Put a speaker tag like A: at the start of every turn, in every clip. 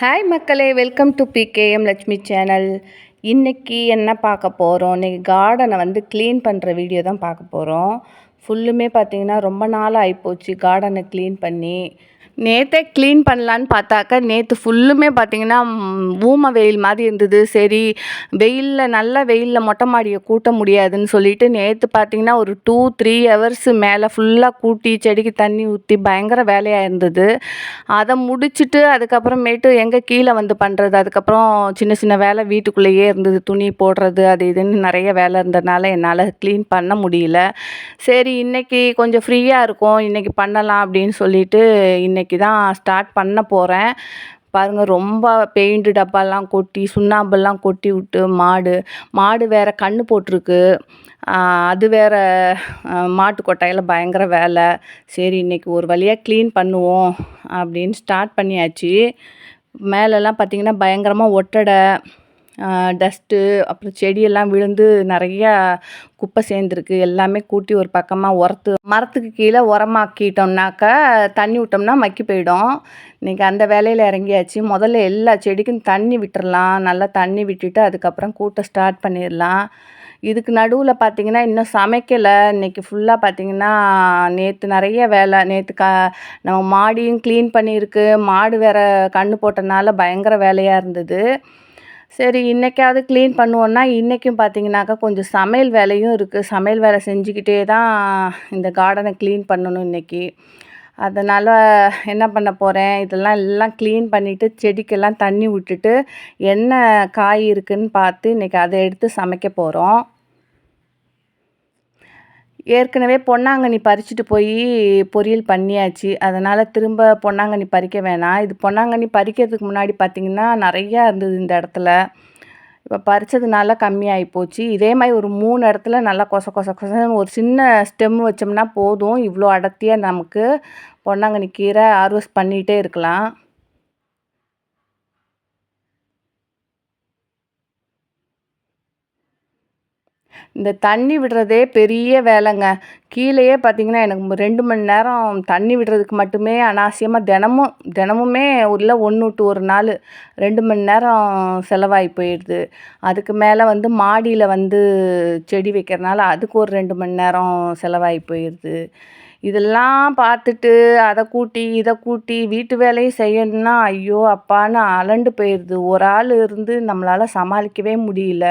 A: Hi மக்களே, welcome to PKM Lakshmi channel. இன்றைக்கி என்ன பார்க்க போகிறோம்? இன்றைக்கி கார்டனை க்ளீன் பண்ணுற வீடியோ தான் பார்க்க போகிறோம். ஃபுல்லுமே பார்த்திங்கன்னா ரொம்ப நாள் ஆகிப்போச்சு கார்டனை க்ளீன் பண்ணி. நேற்றே க்ளீன் பண்ணலான்னு பார்த்தாக்கா நேற்று ஃபுல்லுமே பார்த்திங்கன்னா ஊம வெயில் மாதிரி இருந்தது. சரி, நல்ல வெயிலில் மொட்டை மாடியை கூட்ட முடியாதுன்னு சொல்லிட்டு நேற்று பார்த்திங்கன்னா ஒரு 2-3 ஹவர்ஸ் மேலே ஃபுல்லாக கூட்டி செடிக்கு தண்ணி ஊற்றி பயங்கர வேலையாக இருந்தது. அதை முடிச்சுட்டு அதுக்கப்புறமேட்டு எங்கே கீழே பண்ணுறது. அதுக்கப்புறம் சின்ன சின்ன வேலை வீட்டுக்குள்ளேயே இருந்தது. துணி போடுறது அது இதுன்னு நிறைய வேலை இருந்ததுனால என்னால் க்ளீன் பண்ண முடியல. சரி, இன்றைக்கி கொஞ்சம் ஃப்ரீயாக இருக்கும், இன்றைக்கி பண்ணலாம் அப்படின்னு சொல்லிட்டு இன்றைக்கி தான் ஸ்டார்ட் பண்ண போகிறேன். பாருங்கள், ரொம்ப பெயிண்ட் டப்பாலாம் கொட்டி சுண்ணாம்பெல்லாம் கொட்டி விட்டு மாடு வேறு கன்று போட்டிருக்கு. அது வேறு மாட்டு கொட்டாயில் பயங்கர வேலை. சரி, இன்றைக்கி ஒரு வழியாக க்ளீன் பண்ணுவோம் அப்படின்னு ஸ்டார்ட் பண்ணியாச்சு. மேலெல்லாம் பார்த்திங்கன்னா பயங்கரமாக ஒட்டடை, டஸ்ட்டு, அப்புறம் செடியெல்லாம் விழுந்து நிறையா குப்பை சேர்ந்துருக்கு. எல்லாமே கூட்டி ஒரு பக்கமாக மரத்துக்கு கீழே உரமாக்கிட்டோம்னாக்கா தண்ணி விட்டோம்னா மக்கி போயிடும். இன்றைக்கி அந்த வேலையில் இறங்கியாச்சு. முதல்ல எல்லா செடிக்கும் தண்ணி விட்டுறலாம். நல்லா தண்ணி விட்டுட்டு அதுக்கப்புறம் கூட்ட ஸ்டார்ட் பண்ணிடலாம். இதுக்கு நடுவில் பார்த்திங்கன்னா இன்னும் சமைக்கலை. இன்றைக்கி ஃபுல்லாக பார்த்திங்கன்னா நேற்று நிறைய வேலை. நேற்று நம்ம மாடியும் க்ளீன் பண்ணியிருக்கு. மாடு வேறு கன்று போட்டனால பயங்கர வேலையாக இருந்தது. சரி, இன்றைக்காவது க்ளீன் பண்ணுவோன்னா இன்றைக்கும் பார்த்திங்கனாக்கா கொஞ்சம் சமையல் வேலையும் இருக்குது. சமையல் வேலை செஞ்சுக்கிட்டே தான் இந்த கார்டனை க்ளீன் பண்ணணும் இன்றைக்கி. அதனால் என்ன பண்ண போகிறேன், எல்லாம் க்ளீன் பண்ணிவிட்டு செடிக்கெல்லாம் தண்ணி விட்டுட்டு என்ன காய் இருக்குதுன்னு பார்த்து இன்றைக்கி அதை எடுத்து சமைக்க போகிறோம். ஏற்கனவே பொன்னாங்கண்ணி பறிச்சுட்டு போய் பொரியல் பண்ணியாச்சு. அதனால் திரும்ப பொன்னாங்கண்ணி பறிக்க வேணாம். இது பொன்னாங்கண்ணி பறிக்கிறதுக்கு முன்னாடி பார்த்திங்கன்னா நிறையா இருந்தது இந்த இடத்துல. இப்போ பறித்ததுனால கம்மியாகி போச்சு. இதே மாதிரி ஒரு 3 இடத்துல நல்லா கொசன்னு ஒரு சின்ன ஸ்டெம் வச்சோம்னா போதும். இவ்வளோ அடர்த்தியாக நமக்கு பொன்னாங்கண்ணி கீரை ஹார்வெஸ்ட் பண்ணிகிட்டே இருக்கலாம். இந்த தண்ணி விடுறதே பெரிய வேலைங்க. கீழேயே பார்த்திங்கன்னா எனக்கு 2 மணி நேரம் தண்ணி விடுறதுக்கு மட்டுமே அனாவசியமாக தினமுமே இல்லை 1 to 1 நாள் 2 மணி நேரம் செலவாகி போயிடுது. அதுக்கு மேலே மாடியில் செடி வைக்கிறனால அதுக்கு ஒரு 2 மணி நேரம் செலவாகி போயிடுது. இதெல்லாம் பார்த்துட்டு அதை கூட்டி இதை கூட்டி வீட்டு வேலையும் செய்யணுன்னா ஐயோ அப்பான்னு அலண்டு போயிடுது. ஒரு ஆள் இருந்து நம்மளால் சமாளிக்கவே முடியல.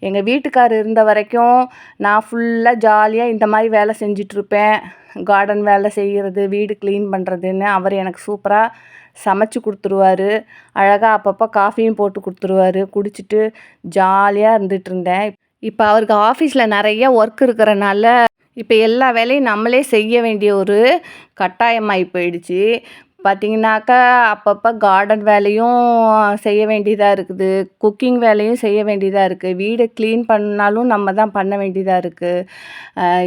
A: எங்கள் வீட்டுக்கார் இருந்த வரைக்கும் நான் ஃபுல்லாக ஜாலியாக இந்த மாதிரி வேலை செஞ்சிட்ருப்பேன். கார்டன் வேலை செய்கிறது, வீடு க்ளீன் பண்ணுறதுன்னு அவர் எனக்கு சூப்பராக சமைச்சு கொடுத்துருவாரு. அழகாக அப்பப்போ காஃபியும் போட்டு கொடுத்துருவாரு. குடிச்சிட்டு ஜாலியாக இருந்துகிட்ருந்தேன். இப்போ அவருக்கு ஆஃபீஸில் நிறைய ஒர்க் இருக்கிறனால இப்போ எல்லா வேலையும் நம்மளே செய்ய வேண்டிய ஒரு கட்டாயமாகி போயிடுச்சு. பார்த்திங்கனாக்கா அப்பப்போ கார்டன் வேலையும் செய்ய வேண்டியதாக இருக்குது, குக்கிங் வேலையும் செய்ய வேண்டியதாக இருக்குது, வீடை க்ளீன் பண்ணாலும் நம்ம தான் பண்ண வேண்டியதாக இருக்குது.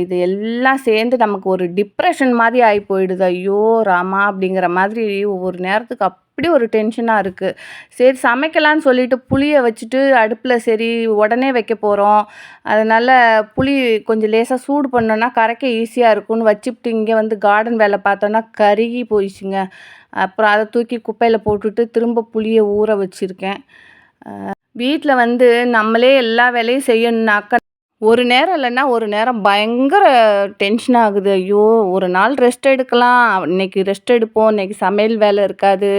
A: இது எல்லாம் சேர்ந்து நமக்கு ஒரு டிப்ரெஷன் மாதிரி ஆகி போயிடுது. ஐயோ ராமா அப்படிங்கிற மாதிரி ஒவ்வொரு நேரத்துக்கு அப்படி ஒரு டென்ஷனாக இருக்குது. சரி, சமைக்கலான்னு சொல்லிட்டு புளியை வச்சுட்டு அடுப்பில் சரி உடனே வைக்க போகிறோம். அதனால் புளி கொஞ்சம் லேசாக சூடு பண்ணோன்னா கரைக்க ஈஸியாக இருக்கும்னு வச்சுட்டு இங்கே கார்டன் வேலை பார்த்தோன்னா கருகி போயிடுச்சுங்க. அப்புறம் அதை தூக்கி குப்பையில் போட்டுட்டு திரும்ப புளியை ஊற வச்சுருக்கேன். வீட்டில் நம்மளே எல்லா வேலையும் செய்யணுன்னாக்கா ஒரு நேரம் இல்லைன்னா ஒரு நேரம் பயங்கர டென்ஷன் ஆகுது. ஐயோ, ஒரு நாள் ரெஸ்ட் எடுக்கலாம், இன்றைக்கி ரெஸ்ட் எடுப்போம், இன்றைக்கி சமையல் வேலை இருக்காது,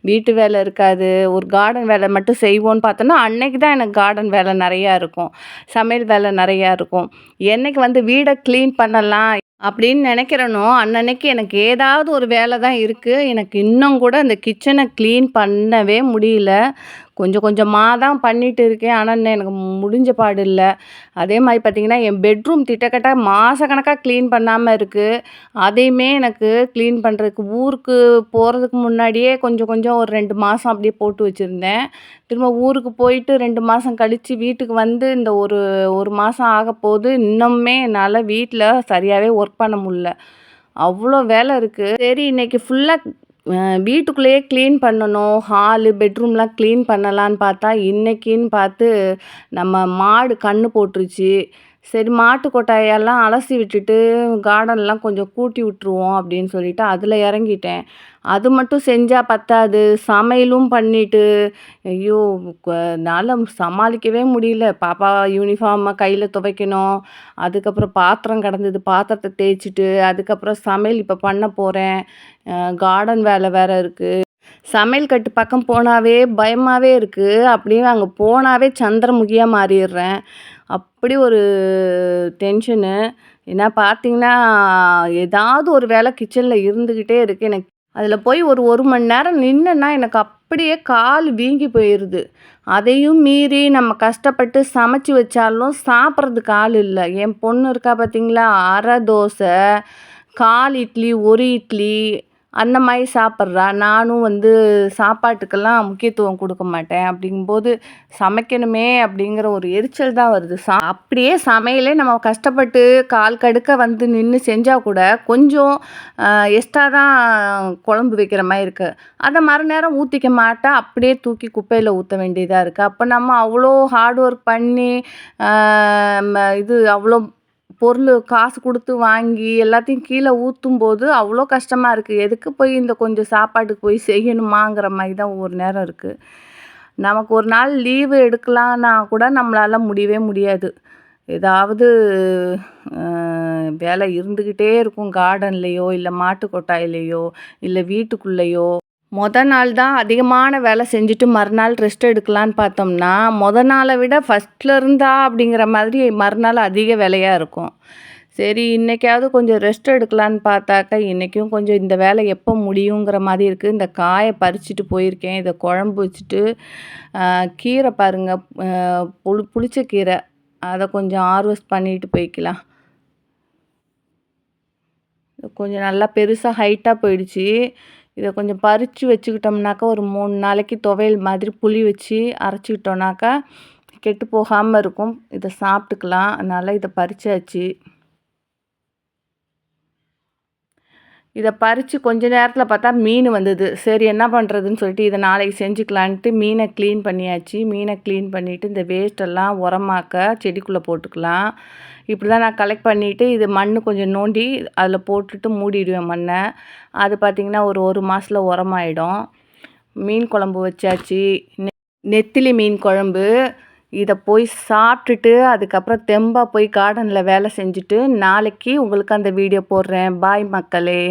A: வீட்டு வேலை இருக்காது, ஒரு கார்டன் வேலை மட்டும் செய்வோன்னு பார்த்தோன்னா அன்னைக்கு தான் எனக்கு கார்டன் வேலை நிறையா இருக்கும், சமையல் வேலை நிறையா இருக்கும். என்னைக்கு வீடை க்ளீன் பண்ணலாம் அப்படின்னு நினைக்கிறேனோ அன்னன்னைக்கு எனக்கு ஏதாவது ஒரு வேலை தான் இருக்குது. எனக்கு இன்னும் கூட அந்த கிச்சனை க்ளீன் பண்ணவே முடியல. கொஞ்சம் கொஞ்சமாக தான் பண்ணிகிட்டு இருக்கேன். ஆனால் இன்னும் எனக்கு முடிஞ்ச பாடு இல்லை. அதே மாதிரி பார்த்திங்கன்னா என் பெட்ரூம் திட்டக்கட்ட மாதக்கணக்காக க்ளீன் பண்ணாமல் இருக்குது. அதையுமே எனக்கு க்ளீன் பண்ணுறதுக்கு ஊருக்கு போகிறதுக்கு முன்னாடியே கொஞ்சம் கொஞ்சம் ஒரு 2 மாதம் அப்படியே போட்டு வச்சுருந்தேன். திரும்ப ஊருக்கு போயிட்டு 2 மாதம் கழித்து வீட்டுக்கு இந்த ஒரு மாதம் ஆகப்போகுது. இன்னுமே என்னால் வீட்டில் சரியாகவே ஒர்க் பண்ண முடியல. அவ்வளோ வேலை இருக்குது. சரி, இன்றைக்கி ஃபுல்லாக வீட்டுக்குள்ளேயே க்ளீன் பண்ணணும், ஹாலு பெட்ரூம்லாம் க்ளீன் பண்ணலான்னு பார்த்தா இன்றைக்கின்னு பார்த்து நம்ம மாடு கன்று போட்டுருச்சு. சரி, மாட்டு கொட்டாயெல்லாம் அலசி விட்டுட்டு கார்டன்லாம் கொஞ்சம் கூட்டி விட்டுருவோம் அப்படின்னு சொல்லிட்டு அதில் இறங்கிட்டேன். அது மட்டும் செஞ்சால் பத்தாது, சமையலும் பண்ணிட்டு ஐயோ! என்னால் சமாளிக்கவே முடியல. பாப்பா யூனிஃபார்மை கையில் துவைக்கணும். அதுக்கப்புறம் பாத்திரம் கிடந்தது, பாத்திரத்தை தேய்ச்சிட்டு அதுக்கப்புறம் சமையல் இப்போ பண்ண போகிறேன். கார்டன் வேலை வேறு இருக்குது. சமையல் கட்டு பக்கம் போனாவே பயமாகவே இருக்குது. அப்படியே அங்கே போனாவே சந்திரமுகியாக மாறிடுறேன். அப்படி ஒரு டென்ஷனு. ஏன்னா பார்த்தீங்கன்னா, ஏதாவது ஒரு வேலை கிச்சனில் இருந்துக்கிட்டே இருக்குது எனக்கு. அதில் போய் ஒரு மணி நேரம் நின்னேன்னா எனக்கு அப்படியே கால் வீங்கி போயிடுது. அதையும் மீறி நம்ம கஷ்டப்பட்டு சமைச்சு வச்சாலும் சாப்பிட்றதுக்கு ஆள் இல்லை. என் பொண்ணு இருக்கா பார்த்தீங்களா, அரை தோசை, 1/4 இட்லி, 1 இட்லி அந்த மாதிரி சாப்பிட்றா. நானும் சாப்பாட்டுக்கெல்லாம் முக்கியத்துவம் கொடுக்க மாட்டேன். அப்படிங்கும்போது சமைக்கணுமே அப்படிங்கிற ஒரு எரிச்சல் தான் வருது. அப்படியே சமையலே நம்ம கஷ்டப்பட்டு கால் கடுக்க நின்று செஞ்சால் கூட கொஞ்சம் எக்ஸ்ட்ரா தான் குழம்பு வைக்கிற மாதிரி இருக்குது. அதை மறுநேரம் ஊற்றிக்க மாட்டா, அப்படியே தூக்கி குப்பையில் ஊற்ற வேண்டியதாக இருக்குது. அப்போ நம்ம அவ்வளோ ஹார்ட் ஒர்க் பண்ணி அவ்வளோ பொருள் காசு கொடுத்து வாங்கி எல்லாத்தையும் கீழே ஊற்றும்போது அவ்வளோ கஷ்டமாக இருக்குது. எதுக்கு போய் இந்த கொஞ்சம் சாப்பாட்டுக்கு போய் செய்யணுமாங்கிற மாதிரி தான் ஒவ்வொரு நேரம் இருக்குது. நமக்கு ஒரு நாள் லீவு எடுக்கலான்னா கூட நம்மளால் முடியவே முடியாது. ஏதாவது வேலை இருந்துக்கிட்டே இருக்கும். கார்டன்லேயோ இல்லை மாட்டு கொட்டாயிலையோ இல்லை வீட்டுக்குள்ளேயோ. நாள் தான் அதிகமான வேலை செஞ்சுட்டு மறுநாள் ரெஸ்ட் எடுக்கலான்னு பார்த்தோம்னா, நாளை விட ஃபஸ்ட்டில் இருந்தா அப்படிங்கிற மாதிரி மறுநாள் அதிக வேலையாக இருக்கும். சரி, இன்றைக்காவது கொஞ்சம் ரெஸ்ட் எடுக்கலான்னு பார்த்தாக்கா, இன்றைக்கும் கொஞ்சம் இந்த வேலை எப்போ முடியுங்கிற மாதிரி இருக்குது. இந்த காயை பறிச்சுட்டு போயிருக்கேன். இதை குழம்பு வச்சுட்டு கீரை பாருங்கள், புளிச்ச கீரை, அதை கொஞ்சம் ஹார்வெஸ்ட் பண்ணிட்டு போய்க்கலாம். கொஞ்சம் நல்லா பெருசாக ஹைட்டாக போயிடுச்சு. இதை கொஞ்சம் பறித்து வச்சுக்கிட்டோம்னாக்கா ஒரு 3 நாளைக்கு துவையல் மாதிரி புளி வச்சு அரைச்சிக்கிட்டோம்னாக்கா கெட்டு போகாமல் இருக்கும். இதை சாப்பிட்டுக்கலாம். அதனால் இதை பறிச்சாச்சு. இதை பறித்து கொஞ்ச நேரத்தில் பார்த்தா மீன் வந்தது. சரி, என்ன பண்ணுறதுன்னு சொல்லிட்டு இதை நாளைக்கு செஞ்சுக்கலான்ட்டு மீனை க்ளீன் பண்ணியாச்சு. மீனை க்ளீன் பண்ணிவிட்டு இந்த வேஸ்ட்டெல்லாம் உரமாக்க செடிக்குள்ளே போட்டுக்கலாம். இப்படி தான் நான் கலெக்ட் பண்ணிவிட்டு இது மண் கொஞ்சம் நோண்டி அதில் போட்டுட்டு மூடிடுவேன் மண்ணை. அது பார்த்திங்கன்னா ஒரு மாதத்தில் உரமாயிடும். மீன் குழம்பு வச்சாச்சு. நெத்திலி மீன் குழம்பு. இதை போய் சாப்பிட்டுட்டு அதுக்கப்புறம் தெம்பாக போய் கார்டனில் வேலை செஞ்சுட்டு நாளைக்கு உங்களுக்கு அந்த வீடியோ போடுறேன். பாய் மக்களே.